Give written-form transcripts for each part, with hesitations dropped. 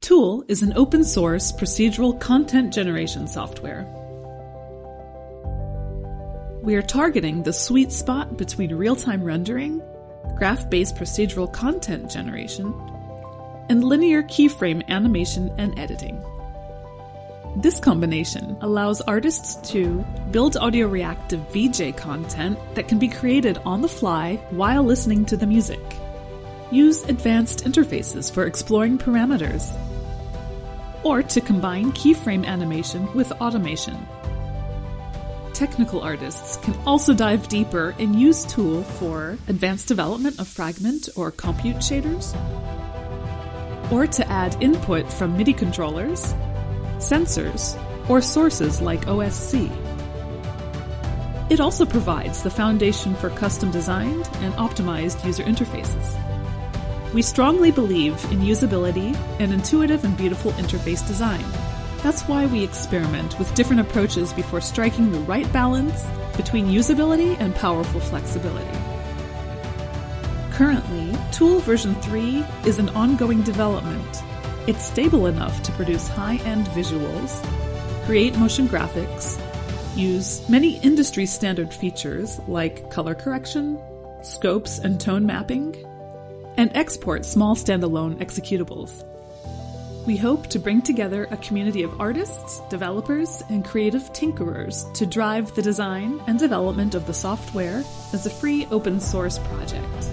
Tooll is an open-source procedural content generation software. We are targeting the sweet spot between real-time rendering, graph-based procedural content generation, and linear keyframe animation and editing. This combination allows artists to build audio-reactive VJ content that can be created on the fly while listening to the music, use advanced interfaces for exploring parameters, or to combine keyframe animation with automation. Technical artists can also dive deeper and use Tooll for advanced development of fragment or compute shaders, or to add input from MIDI controllers, sensors, or sources like OSC. It also provides the foundation for custom-designed and optimized user interfaces. We strongly believe in usability and intuitive and beautiful interface design. That's why we experiment with different approaches before striking the right balance between usability and powerful flexibility. Currently, Tooll version 3 is an ongoing development. It's stable enough to produce high-end visuals, create motion graphics, use many industry-standard features like color correction, scopes and tone mapping, and export small standalone executables. We hope to bring together a community of artists, developers, and creative tinkerers to drive the design and development of the software as a free open source project.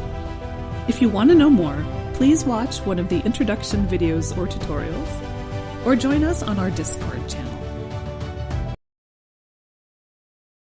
If you want to know more, please watch one of the introduction videos or tutorials, or join us on our Discord channel.